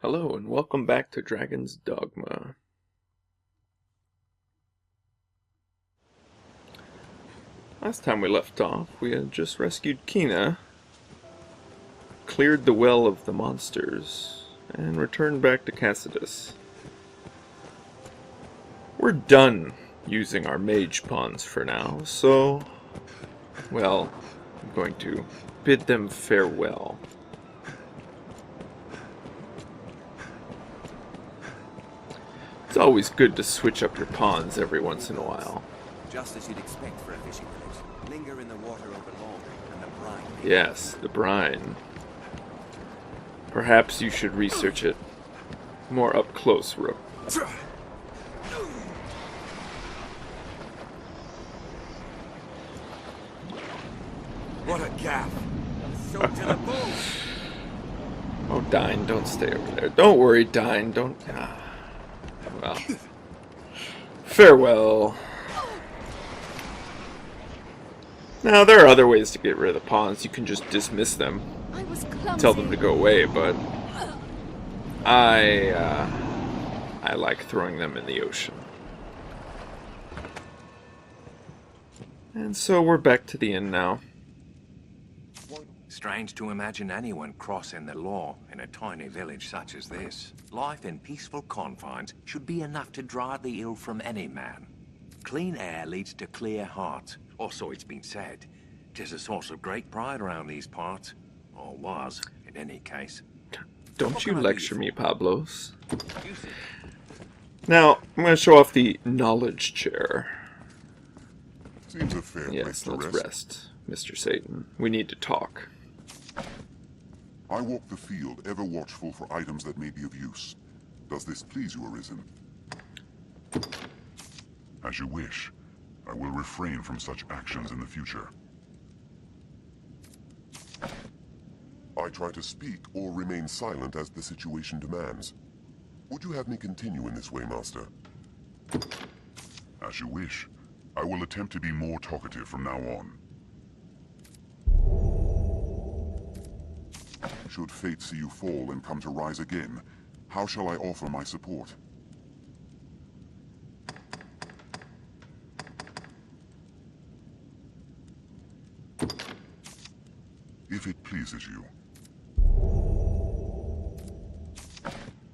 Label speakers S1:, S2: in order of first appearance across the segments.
S1: Hello and welcome back to Dragon's Dogma. Last time we left off, we had just rescued Kina, cleared the well of the monsters, and returned back to Cassidus. We're done using our mage pawns for now, so, well, I'm going to bid them farewell. It's always good to switch up your pawns every once in a while.
S2: Just as you'd expect for a fishing village. Linger in the water over long, and the brine.
S1: Yes, the brine. Perhaps you should research it more up close, Rook.
S2: What a gaff! Soaked to the bone.
S1: Oh, Dine, don't stay over there. Don't worry, Dine, don't... Well, farewell. Now, there are other ways to get rid of the pawns. You can just dismiss them, tell them to go away, but I like throwing them in the ocean. And so we're back to the inn now.
S3: Strange to imagine anyone crossing the law in a tiny village such as this. Life in peaceful confines should be enough to drive the ill from any man. Clean air leads to clear hearts, or so it's been said. 'Tis a source of great pride around these parts. Or was, in any case.
S1: Don't you lecture me, Pablos. Now, I'm going to show off the knowledge chair.
S4: Seems a fair place to
S1: let's rest, Mr. Satan. We need to talk.
S4: I walk the field, ever watchful for items that may be of use. Does this please you, Arisen? As you wish. I will refrain from such actions in the future. I try to speak or remain silent as the situation demands. Would you have me continue in this way, Master? As you wish. I will attempt to be more talkative from now on. Should fate see you fall and come to rise again, how shall I offer my support? If it pleases you.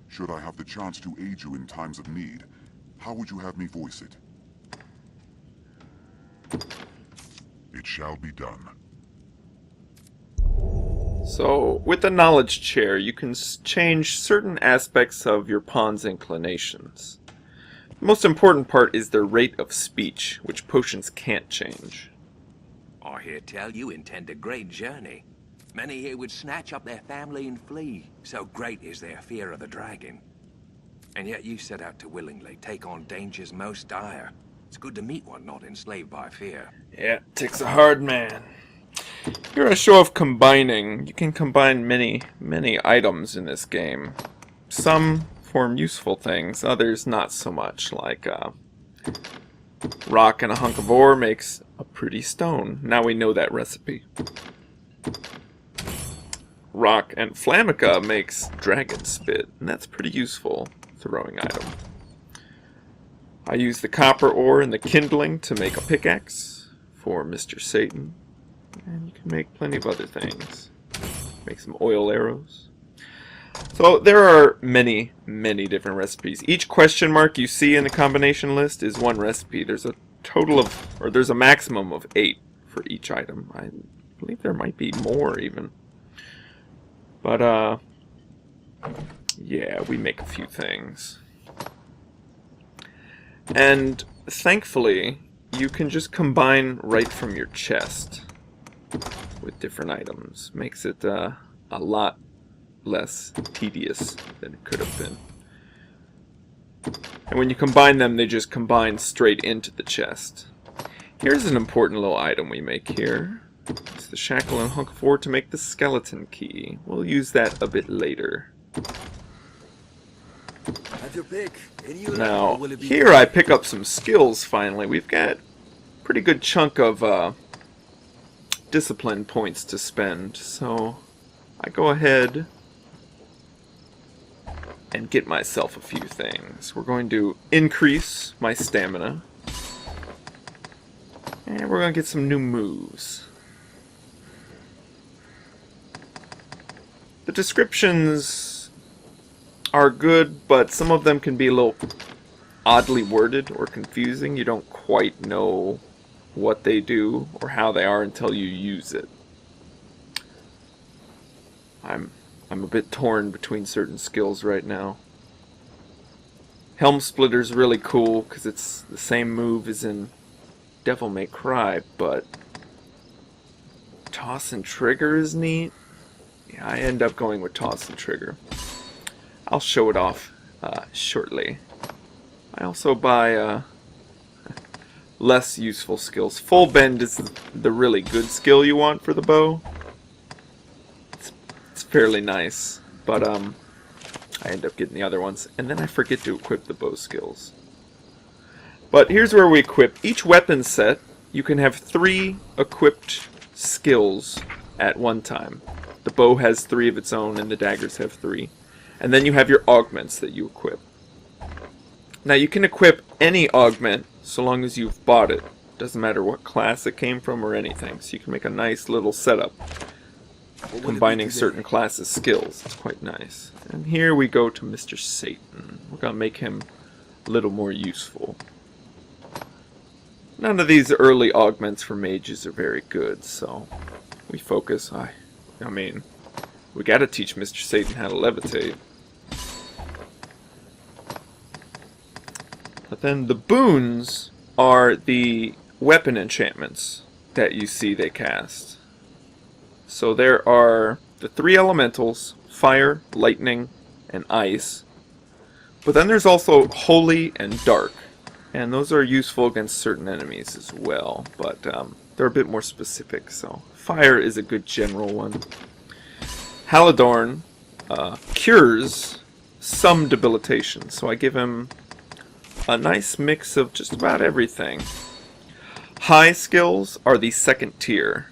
S4: Should I have the chance to aid you in times of need, how would you have me voice it? It shall be done.
S1: So, with the knowledge chair, you can change certain aspects of your pawn's inclinations. The most important part is their rate of speech, which potions can't change.
S3: I hear tell you intend a great journey. Many here would snatch up their family and flee, so great is their fear of the dragon. And yet you set out to willingly take on dangers most dire. It's good to meet one not enslaved by fear.
S1: Yeah, it takes a hard man. Here a show of combining. You can combine many items in this game. Some form useful things, others not so much, like rock and a hunk of ore makes a pretty stone. Now we know that recipe. Rock and Flammica makes dragon spit, and that's pretty useful throwing item. I use the copper ore and the kindling to make a pickaxe for Mr. Satan. And you can make plenty of other things. Make some oil arrows. So there are many different recipes. Each question mark you see in the combination list is one recipe. There's a total of, or there's a maximum of 8 for each item. I believe there might be more even. But yeah, we make a few things. And thankfully, you can just combine right from your chest with different items. Makes it a lot less tedious than it could have been. And when you combine them, they just combine straight into the chest. Here's an important little item we make here. It's the shackle and hunk of ore to make the skeleton key. We'll use that a bit later.
S2: Have your pick.
S1: Now, here I pick up some skills finally. We've got a pretty good chunk of discipline points to spend, so I go ahead and get myself a few things. We're going to increase my stamina. And we're going to get some new moves. The descriptions are good, but some of them can be a little oddly worded or confusing. You don't quite know what they do or how they are until you use it. I'm a bit torn between certain skills right now. Helm Splitter's really cool because it's the same move as in Devil May Cry, but Toss and Trigger is neat. Yeah, I end up going with Toss and Trigger. I'll show it off shortly. I also buy less useful skills. Full Bend is the really good skill you want for the bow. It's fairly nice, but I end up getting the other ones, and then I forget to equip the bow skills. But here's where we equip. Each weapon set, you can have 3 equipped skills at one time. The bow has 3 of its own, and the daggers have 3. And then you have your augments that you equip. Now you can equip any augment so long as you've bought it. Doesn't matter what class it came from or anything. So you can make a nice little setup combining certain classes' skills. It's quite nice. And here we go to Mr. Satan. We're going to make him a little more useful. None of these early augments for mages are very good, so we focus. I mean, we gotta teach Mr. Satan how to levitate. But then the boons are the weapon enchantments that you see they cast. So there are the 3 elementals, fire, lightning, and ice. But then there's also holy and dark. And those are useful against certain enemies as well, but they're a bit more specific. So fire is a good general one. Halidorn cures some debilitation, so I give him a nice mix of just about everything. High skills are the 2nd tier.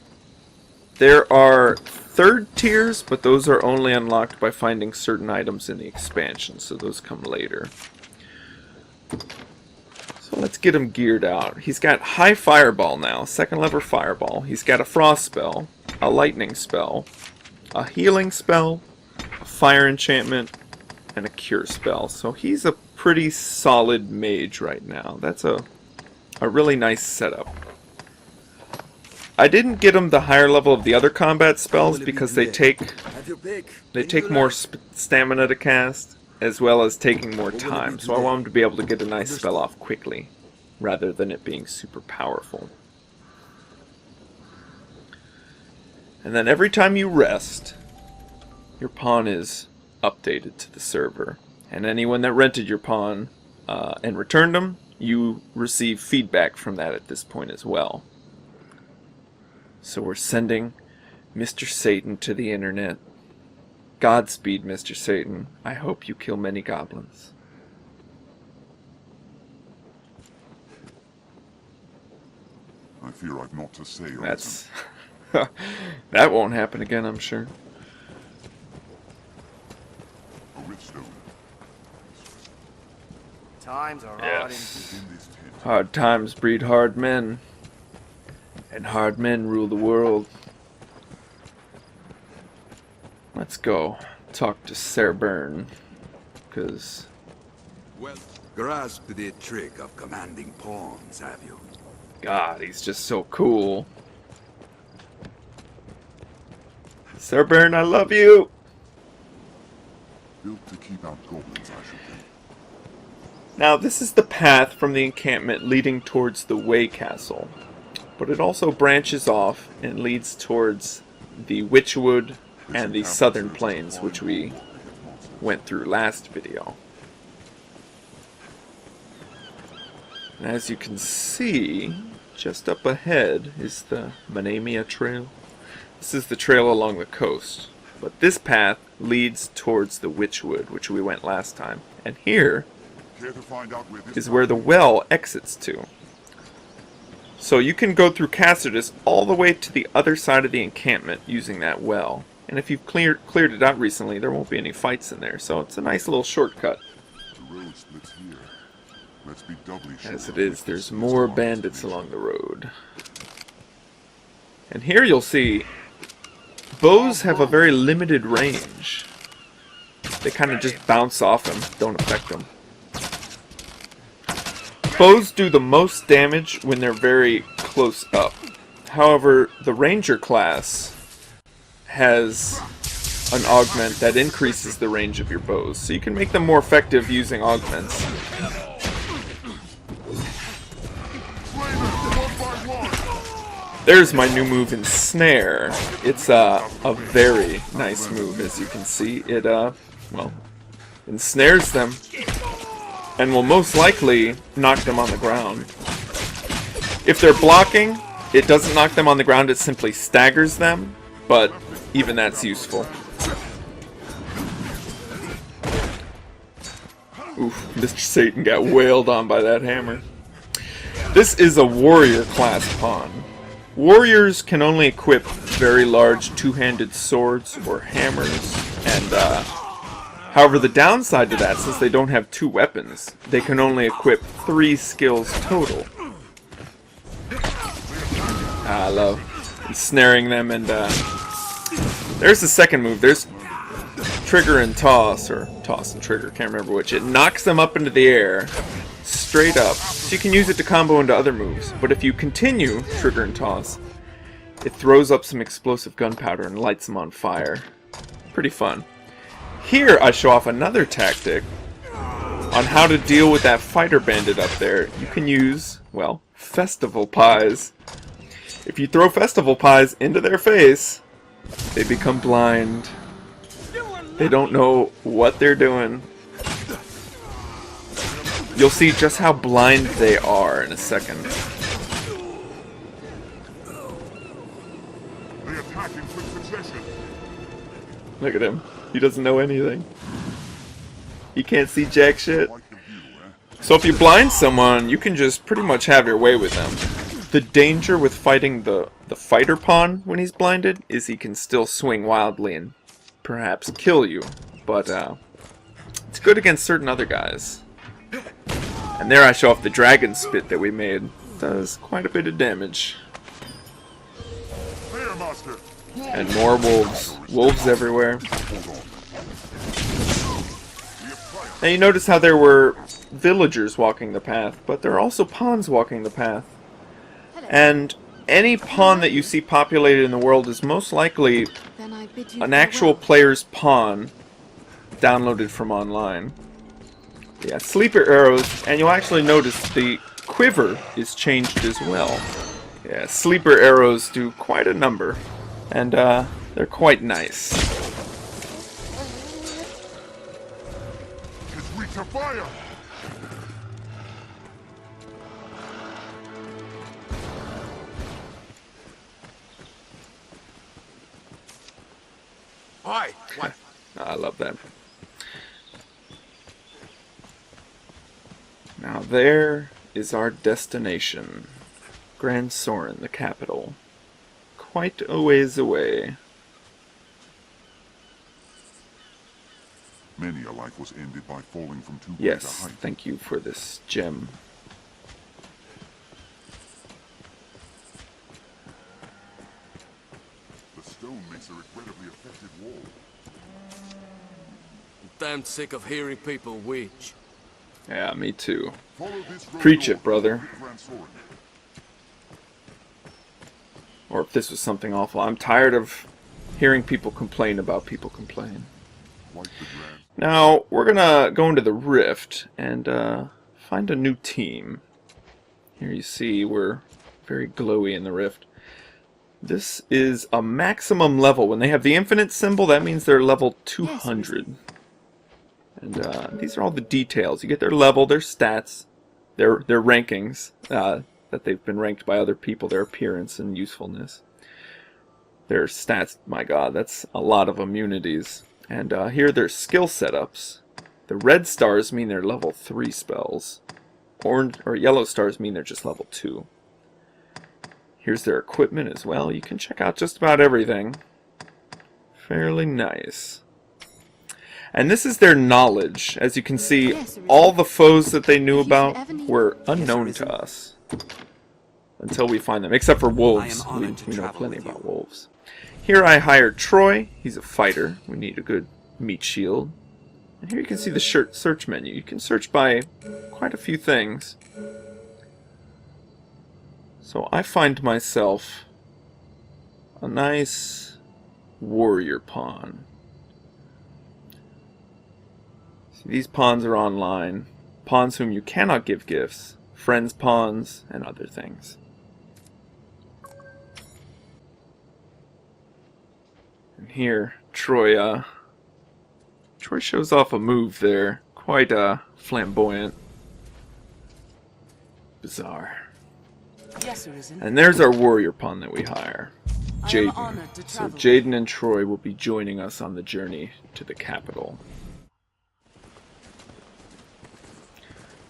S1: There are 3rd tiers, but those are only unlocked by finding certain items in the expansion, so those come later. So let's get him geared out. He's got high fireball now, 2nd level fireball. He's got a frost spell, a lightning spell, a healing spell, a fire enchantment, and a cure spell. So he's a pretty solid mage right now. That's a really nice setup. I didn't get him the higher level of the other combat spells because they take more stamina to cast, as well as taking more time, so I want him to be able to get a nice spell off quickly, rather than it being super powerful. And then every time you rest, your pawn is updated to the server. And anyone that rented your pawn and returned them, you receive feedback from that at this point as well. So we're sending Mr. Satan to the internet. Godspeed, Mr. Satan. I hope you kill many goblins.
S4: I fear I've not to say.
S1: That's... that won't happen again, I'm sure.
S4: A rich stone.
S2: Times are hard indeed.
S1: Hard times breed hard men. And hard men rule the world. Let's go talk to Cerbern, because...
S5: Well, grasped the trick of commanding pawns, have you?
S1: God, he's just so cool. Cerbern, I love you!
S4: Built to keep out goblins, I should think.
S1: Now, this is the path from the encampment leading towards the Way Castle. But it also branches off and leads towards the Witchwood and the Southern Plains, which we went through last video. And as you can see, just up ahead is the Manamia Trail. This is the trail along the coast. But this path leads towards the Witchwood, which we went last time. And here is where the well exits to. So you can go through Cassius all the way to the other side of the encampment using that well. And if you've cleared it out recently, there won't be any fights in there. So it's a nice little shortcut.
S4: The road splits here. Let's be doubly sure.
S1: As it is, there's more bandits along the road. And here you'll see bows have a very limited range. They kind of just bounce off them, don't affect them. Bows do the most damage when they're very close up. However, the ranger class has an augment that increases the range of your bows, so you can make them more effective using augments. There's my new move, Ensnare. It's a very nice move, as you can see. It, well, ensnares them and will most likely knock them on the ground. If they're blocking, it doesn't knock them on the ground, it simply staggers them, but even that's useful. Oof, Mr. Satan got wailed on by that hammer. This is a warrior class pawn. Warriors can only equip very large two-handed swords or hammers, and however, the downside to that, since they don't have two weapons, they can only equip 3 skills total. I love ensnaring them, and there's the second move. There's trigger and toss, or toss and trigger, can't remember which. It knocks them up into the air, straight up, so you can use it to combo into other moves. But if you continue trigger and toss, it throws up some explosive gunpowder and lights them on fire. Pretty fun. Here I show off another tactic on how to deal with that fighter bandit up there. You can use, well, festival pies. If you throw festival pies into their face, they become blind. They don't know what they're doing. You'll see just how blind they are in a second.
S4: They attack in quick succession.
S1: Look at him. He doesn't know anything. He can't see jack shit. So if you blind someone, you can just pretty much have your way with them. The danger with fighting the fighter pawn when he's blinded is he can still swing wildly and perhaps kill you. But it's good against certain other guys. And there I show off the dragon spit that we made. Does quite a bit of damage. And more wolves. Wolves everywhere. Now you notice how there were villagers walking the path, but there are also pawns walking the path. And any pawn that you see populated in the world is most likely an actual player's pawn downloaded from online. Yeah, sleeper arrows, and you'll actually notice the quiver is changed as well. Yeah, sleeper arrows do quite a number, and they're quite nice.
S4: Fire!
S3: Oi! What?
S1: I love that. Now there is our destination. Grand Soren, the capital. Quite a ways away.
S4: Many a life was ended by falling from too great a
S1: Yes,
S4: height.
S1: thank you for this gem.
S4: The stone makes a regrettably effective wall.
S6: I'm damn sick of hearing people whinge.
S1: Yeah, me too.
S4: Follow this road
S1: Preach it,
S4: north
S1: brother.
S4: to Grand Soren.
S1: Or if this was something awful. I'm tired of hearing people complain about people complain.
S4: Wipe the grand.
S1: Now, we're gonna go into the Rift and find a new team. Here you see we're very glowy in the Rift. This is a maximum level. When they have the infinite symbol, that means they're level 200. And these are all the details. You get their level, their stats, their rankings, that they've been ranked by other people, their appearance and usefulness. Their stats, my god, that's a lot of immunities. And here are their skill setups. The red stars mean they're level 3 spells. Orange or yellow stars mean they're just level 2. Here's their equipment as well. You can check out just about everything. Fairly nice. And this is their knowledge. As you can see, all the foes that they knew about were unknown to us. Until we find them. Except for wolves. We know plenty about wolves. Here I hired Troy. He's a fighter. We need a good meat shield. And here you can see the search menu. You can search by quite a few things. So I find myself a nice warrior pawn. So these pawns are online. Pawns whom you cannot give gifts. Friends pawns and other things. And here, Troy shows off a move there. Quite flamboyant. Bizarre.
S7: Yes, Arisen.
S1: And there's our warrior pawn that we hire.
S7: I am
S1: Jaden.
S7: honored to
S1: So
S7: travel.
S1: Jaden and Troy will be joining us on the journey to the capital.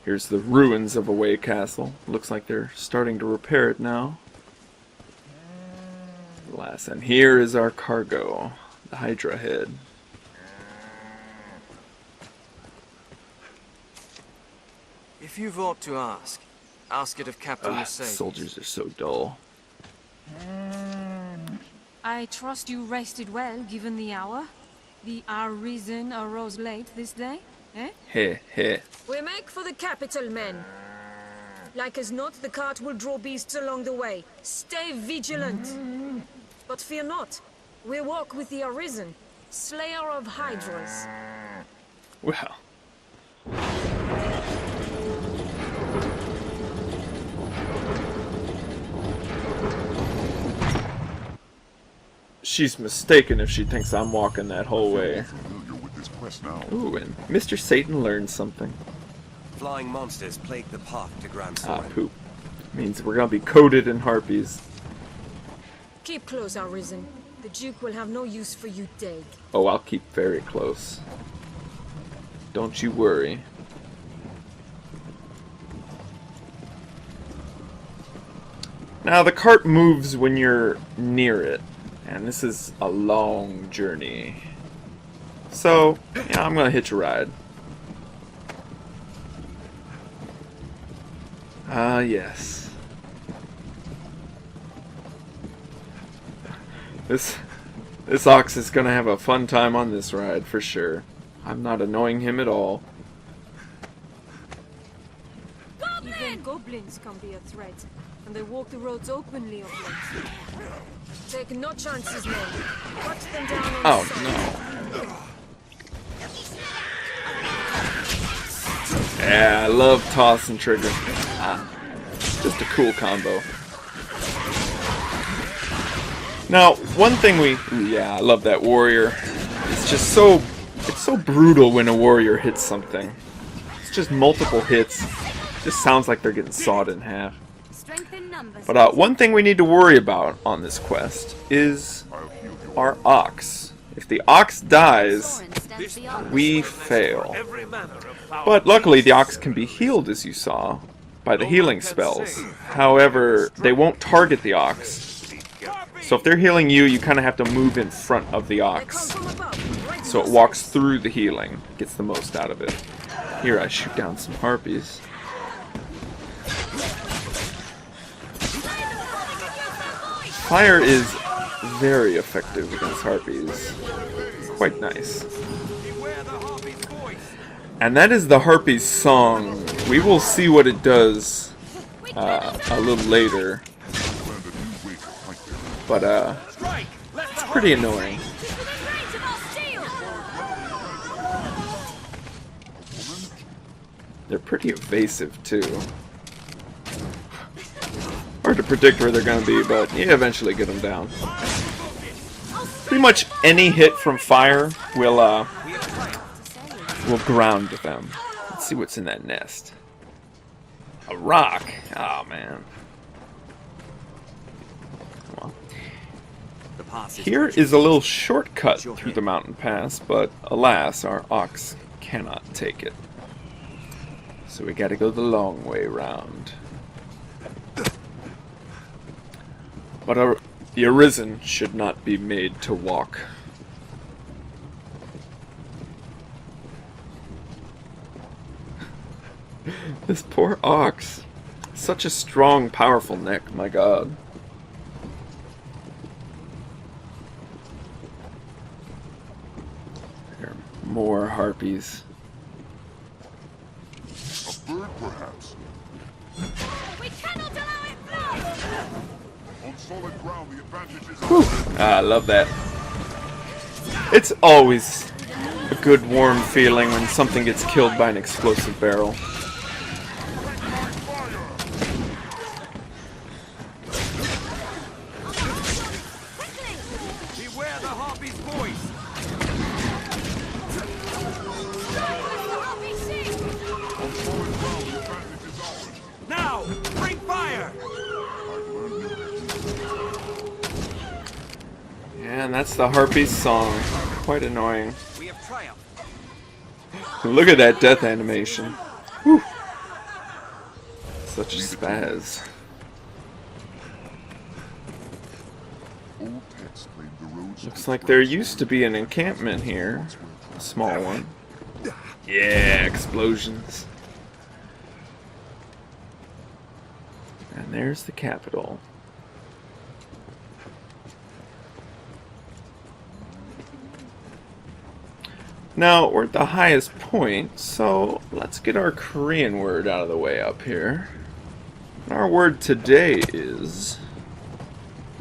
S1: Here's the ruins of a Way Castle. Looks like they're starting to repair it now. Alas, and here is our cargo, the Hydra head.
S6: If you've aught to ask it of Captain
S1: The
S6: Mercedes.
S1: soldiers are so dull.
S8: I trust you rested well, given the hour. The Arisen arose late this day, eh?
S1: Heh heh.
S9: We make for the capital, men. Like as not, the cart will draw beasts along the way. Stay vigilant. But fear not. We walk with the Arisen, slayer of hydras.
S1: Well. She's mistaken if she thinks I'm walking that whole way.
S4: Familiar with this quest now.
S1: Ooh, and Mr. Satan learned something.
S2: Flying monsters plague the path to Grand
S1: Ah,
S2: Soren.
S1: poop. Means we're gonna be coated in harpies.
S9: Keep close, Arisen. The Duke will have no use for you, dead.
S1: Oh, I'll keep very close. Don't you worry. Now, the cart moves when you're near it. And this is a long journey. So, yeah, I'm gonna hitch a ride. Ah, yes. This ox is gonna have a fun time on this ride, for sure. I'm not annoying him at all.
S8: Even goblins can be a threat, and they walk the roads openly of late.
S9: Take no chances, men. Cut them down on
S1: Oh,
S9: sight.
S1: no. Yeah, I love toss and trigger. Ah, just a cool combo. Now, one thing ooh, yeah, I love that warrior. It's just so brutal when a warrior hits something. It's just multiple hits. Just sounds like they're getting sawed in half.
S8: Strength in numbers.
S1: But one thing we need to worry about on this quest is our ox. If the ox dies, we fail. But luckily the ox can be healed, as you saw, by the healing spells. However, they won't target the ox. So if they're healing you, you kind of have to move in front of the
S9: They come
S1: ox.
S9: from above. Right
S1: So it walks through the healing, gets the most out of it. Here I shoot down some harpies. Fire is very effective against harpies. Quite nice. And that is the harpy's song. We will see what it does a little later. But it's pretty annoying. They're pretty evasive too. Hard to predict where they're going to be, but you eventually get them down. Pretty much any hit from fire will ground them. Let's see what's in that nest. A rock. Oh man. Well,
S2: The pass is
S1: here is a little shortcut through the mountain pass, but alas, our ox cannot take it. So we gotta go the long way round. But the Arisen should not be made to walk This poor ox. Such a strong, powerful neck, my god. There are more harpies.
S4: A bird, perhaps?
S9: We cannot allow it fly!
S4: On solid ground, the advantage is
S1: Ah, I love that. It's always a good warm feeling when something gets killed by an explosive barrel.
S2: Beware the harpy's voice!
S4: on solid ground, the advantage is ours.
S2: Now! Bring fire!
S1: Yeah, and that's the harpy's song. Quite annoying.
S2: We have triumphed.
S1: Look at that death animation. Whew. Such a spaz.
S4: Old texts claim the roads
S1: Looks like there used to be an encampment here. A small one. Yeah, explosions. And there's the capital. Now, we're at the highest point, so let's get our Korean word out of the way up here. And our word today is...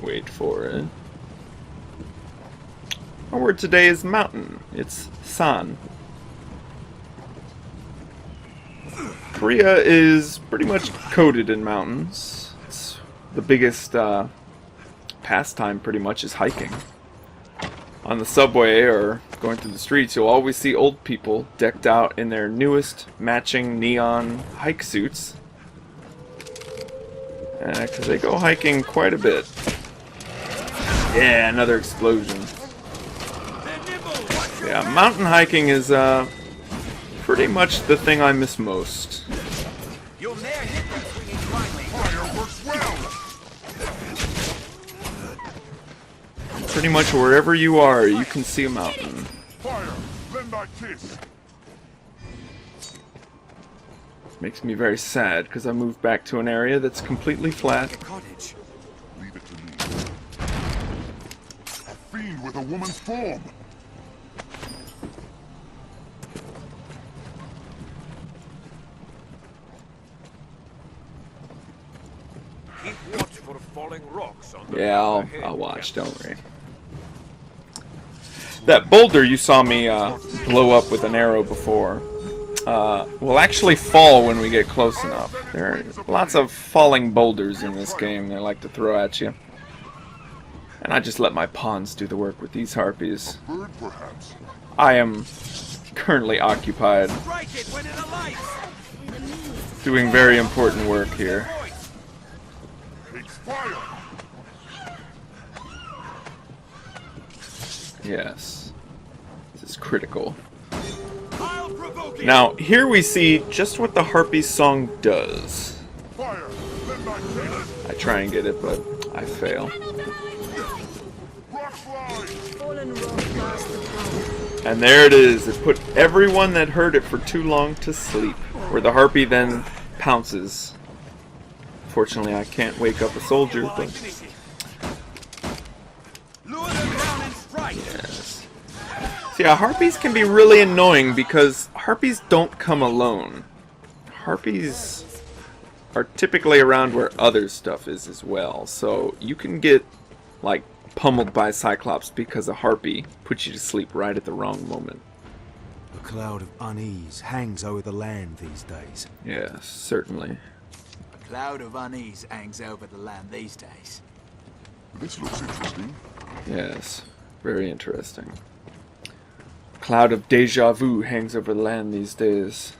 S1: wait for it. Our word today is mountain. It's san. Korea is pretty much coated in mountains. It's the biggest pastime pretty much is hiking. On the subway or going through the streets, you'll always see old people decked out in their newest matching neon hike suits. Because they go hiking quite a bit. Yeah, another explosion. Yeah, mountain hiking is pretty much the thing I miss most.
S2: You'll ne'er hit them swinging blindly.
S4: Fire works well!
S1: Pretty much wherever you are, you can see a mountain.
S4: Fire! Lend thy kiss!
S1: Makes me very sad because I moved back to an area that's completely flat.
S2: Cottage.
S4: Leave it to me. A fiend with a woman's form!
S2: Keep watch for falling rocks on the
S1: Yeah,
S2: road ahead,
S1: I'll watch,
S2: Captain.
S1: don't worry. That boulder you saw me blow up with an arrow before will actually fall when we get close enough. There are lots of falling boulders in this game they like to throw at you. And I just let my pawns do the work with these harpies.
S4: Bird, perhaps?
S1: I am currently occupied
S2: Strike it when it alights!
S1: doing very important work here.
S4: Takes fire!
S1: Yes. This is critical.
S2: I'll provoke it!
S1: Now, here we see just what the harpy's song does.
S4: Fire! Lend thy kiss!
S1: I try and get it, but I fail.
S4: Rock fly!
S9: Fallen rock past the throne.
S1: And there it is. It put everyone that heard it for too long to sleep. Where the harpy then pounces. Fortunately, I can't wake up a soldier, but
S2: Lure them down and strike!
S1: yes. So yeah, harpies can be really annoying because harpies don't come alone. Harpies are typically around where other stuff is as well. So you can get, like, pummeled by Cyclops because a harpy puts you to sleep right at the wrong moment.
S10: A cloud of unease hangs over the land these days.
S1: Yes, certainly.
S11: A cloud of unease hangs over the land these days.
S4: This looks interesting.
S1: Yes, very interesting. A cloud of deja vu hangs over the land these days.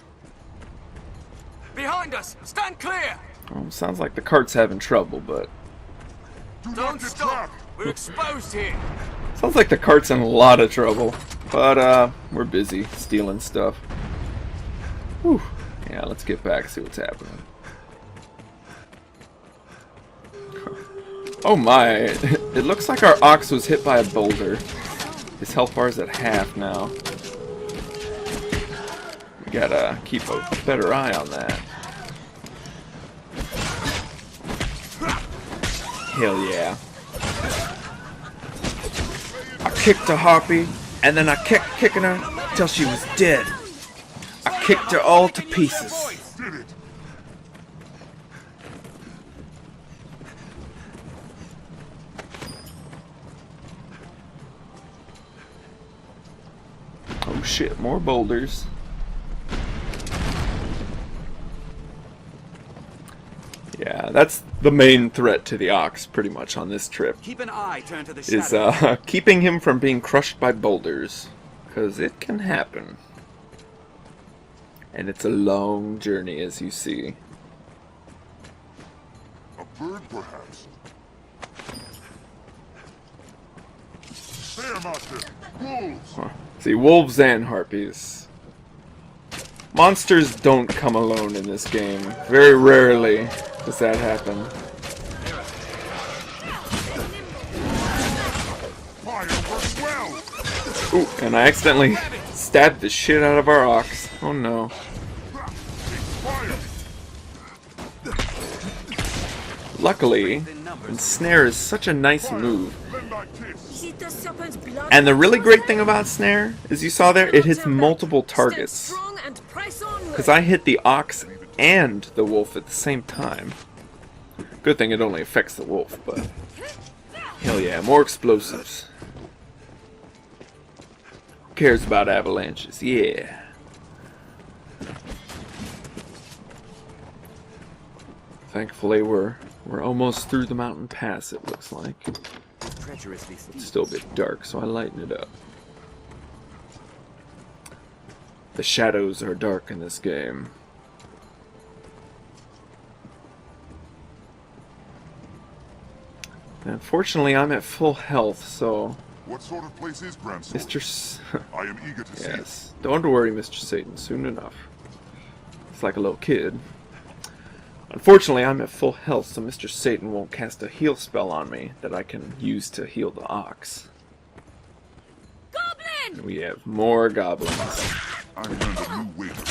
S2: Behind us! Stand clear!
S1: Oh, sounds like the cart's having trouble, but
S2: Don't stop! We're exposed here!
S1: sounds like the cart's in a lot of trouble. But we're busy stealing stuff. Whew. Yeah, let's get back, see what's happening. Oh my, it looks like our ox was hit by a boulder. His health bar's at half now. We Gotta keep a better eye on that. Hell yeah. I kicked a harpy, and then I kept kicking her till she was dead. I kicked her all to pieces. Oh shit, more boulders. Yeah, that's the main threat to the ox pretty much on this trip.
S2: Keep an eye turned to the
S1: Is
S2: shadow.
S1: keeping him from being crushed by boulders. Because it can happen. And it's a long journey, as you see.
S4: A bird, perhaps? There, master! Wolves!
S1: Huh. See, wolves and harpies. Monsters don't come alone in this game. Very rarely does that happen.
S4: Fire works well!
S1: Ooh, and I accidentally stabbed the shit out of our ox. Oh no. Luckily, Snare is such a nice move. And the really great thing about Snare, as you saw there, it hits multiple targets. Because I hit the ox and the wolf at the same time. Good thing it only affects the wolf, but... Hell yeah, more explosives. Who cares about avalanches? Yeah. Thankfully, we're almost through the mountain pass, it looks like. It's still a bit dark, so I lighten it up. The shadows are dark in this game. Unfortunately, I'm at full health, so...
S4: What sort of place is Grand Sword?
S1: I
S4: am eager to see
S1: Yes. Don't worry, Mr. Satan. Soon enough. It's like a little kid. Unfortunately, I'm at full health, so Mr. Satan won't cast a heal spell on me that I can use to heal the ox.
S9: Goblin!
S1: And we have more goblins.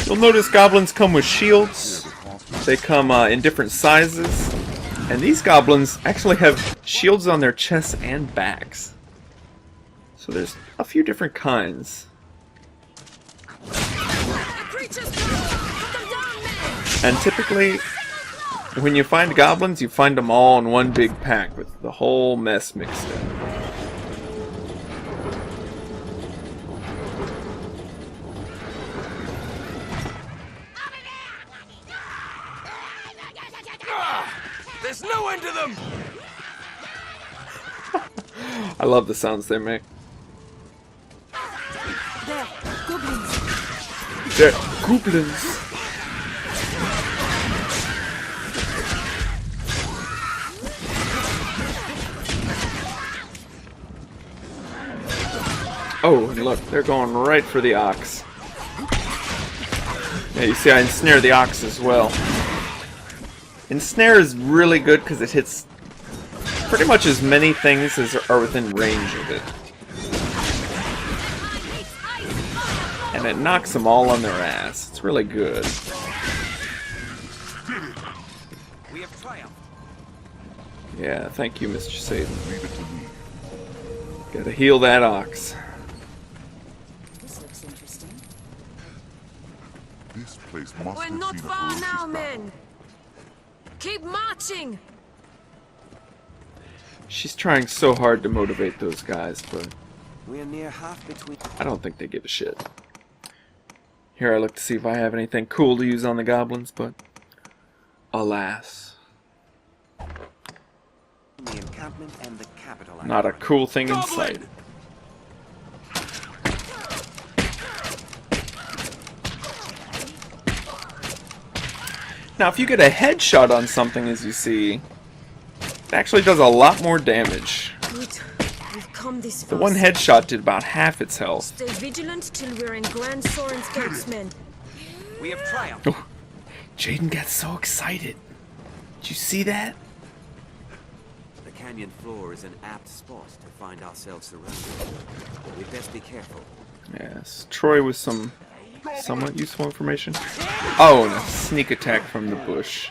S1: You'll notice goblins come with shields. They come in different sizes. And these goblins actually have shields on their chests and backs. So there's a few different kinds. And typically, when you find goblins, you find them all in one big pack with the whole mess mixed in.
S2: There's no end to them!
S1: I love the sounds they make.
S8: There, goblins.
S1: There, goblins. Oh, and look, they're going right for the ox. Yeah, you see I ensnare the ox as well. Ensnare is really good because it hits pretty much as many things as are within range of it. And it knocks them all on their ass. It's really good.
S2: We have triumphed.
S1: Yeah, thank you, Mr. Satan. Gotta heal that ox.
S7: This looks interesting.
S4: This place must
S9: We're
S4: have
S9: not
S4: seen a
S9: far
S4: ferocious
S9: now,
S4: battle.
S9: men. Keep marching.
S1: She's trying so hard to motivate those guys, but
S2: We're near half between.
S1: I don't think they give a shit. Here I look to see if I have anything cool to use on the goblins, but alas.
S2: The encampment and the capital.
S1: Not a cool thing in sight. Now, if you get a headshot on something, as you see, it actually does a lot more damage.
S9: Good. We've come this far.
S1: The one headshot did about half its health.
S9: Stay vigilant till we're in Grand Soren's gates, men.
S2: We have triumphed.
S1: Oh, Jaden got so excited. Did you see that?
S2: The canyon floor is an apt spot to find ourselves surrounded. We'd best be careful.
S1: Yes, Troy with some somewhat useful information. Oh, and a sneak attack from the bush.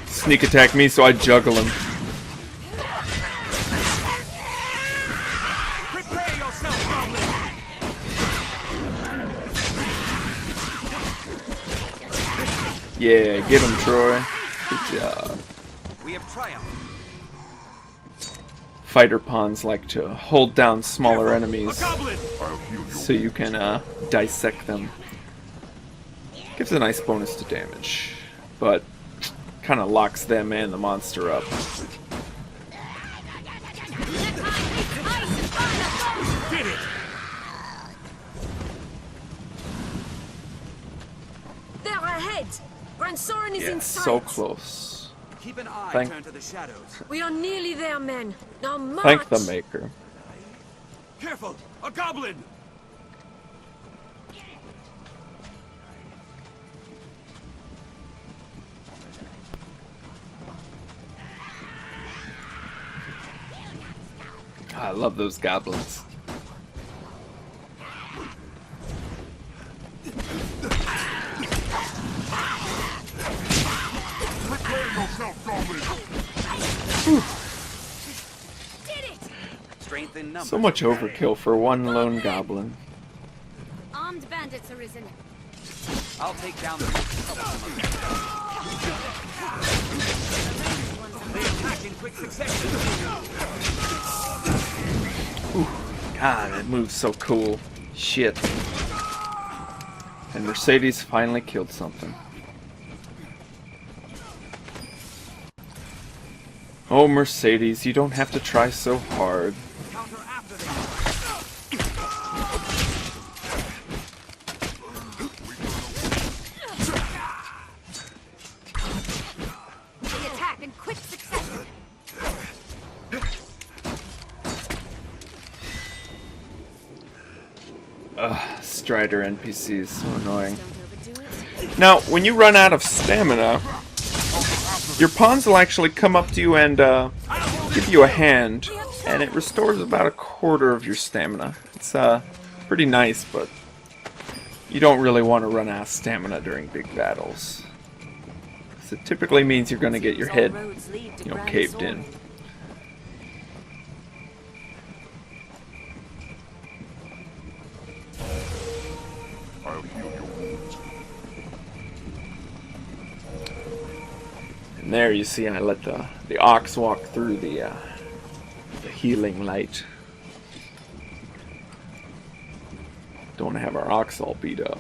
S1: Sneak attack me, so I juggle him. Yeah, get him, Troy. Good job.
S2: We have triumphed.
S1: Fighter pawns like to hold down smaller enemies so you can dissect them. Gives a nice bonus to damage, but kind of locks them and the monster up.
S9: They're ahead! Grand Soren is in sight!
S1: So close.
S2: Keep an eye
S1: Thank-
S2: turned to the shadows.
S9: We are nearly there, men. Now march!
S1: Thank the Maker.
S2: Careful! A goblin!
S1: I love those goblins.
S2: Strength in numbers.
S1: So much overkill for one lone goblin.
S7: Armed bandits arisen.
S2: I'll take down the... They attack in quick succession.
S1: God, that move's so cool. Shit. And Mercedes finally killed something. Oh, Mercedes, you don't have to try so hard.
S2: Counter after them.
S7: They attack in quick succession.
S1: Ugh, Strider NPCs, so annoying. Now, when you run out of stamina, your pawns will actually come up to you and give you a hand, and it restores about a quarter of your stamina. It's pretty nice, but you don't really want to run out of stamina during big battles. 'Cause it typically means you're going to get your head, caved in.
S4: I'll heal your wounds.
S1: And there you see I let the ox walk through the healing light. Don't want to have our ox all beat up.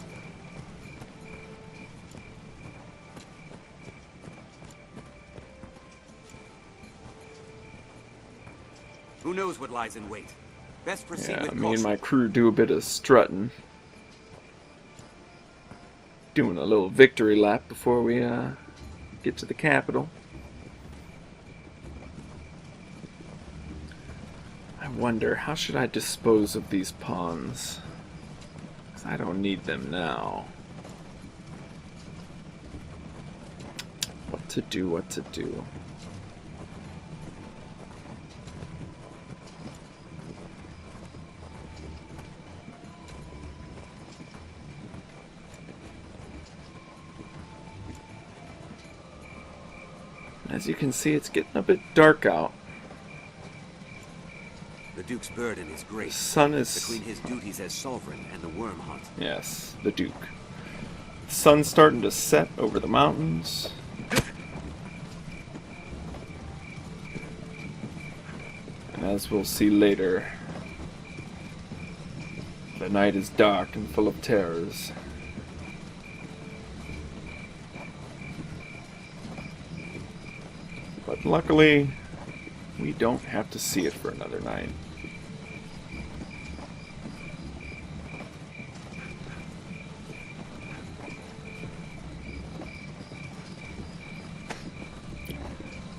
S2: Who knows what lies in wait? Best proceed
S1: Yeah,
S2: with
S1: me
S2: caution.
S1: and my crew do a bit of strutting. Doing a little victory lap before we get to the capital. I wonder, how should I dispose of these pawns? 'Cause I don't need them now. What to do, what to do. As you can see, it's getting a bit dark out.
S2: The Duke's burden is great.
S1: Sun is...
S2: Between his duties as sovereign and the worm hunt.
S1: Yes, the Duke. The sun's starting to set over the mountains. And as we'll see later, the night is dark and full of terrors. But luckily, we don't have to see it for another night.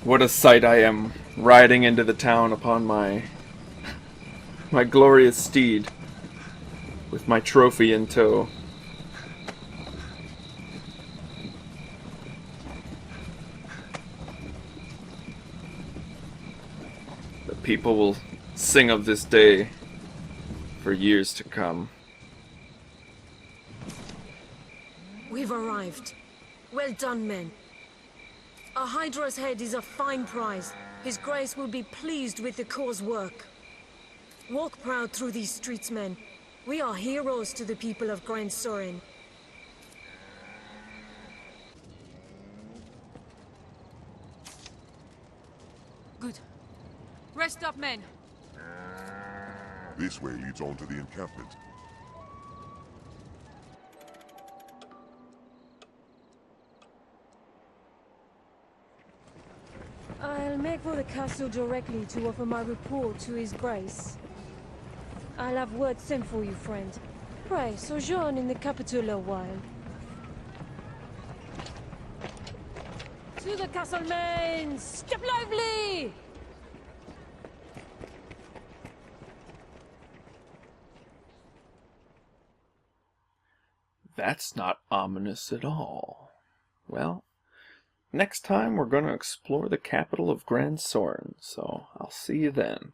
S1: What a sight I am, riding into the town upon my glorious steed, with my trophy in tow. The people will sing of this day for years to come.
S9: We've arrived. Well done, men. A Hydra's head is a fine prize. His Grace will be pleased with the Corps' work. Walk proud through these streets, men. We are heroes to the people of Grand Sorin.
S8: Good. Rest up, men.
S4: This way leads on to the encampment.
S9: I'll make for the castle directly to offer my report to His Grace. I'll have word sent for you, friend. Pray, sojourn in the capital a while. To the castle, men! Step lively!
S1: That's not ominous at all. Well, next time we're going to explore the capital of Grand Sorin, so I'll see you then.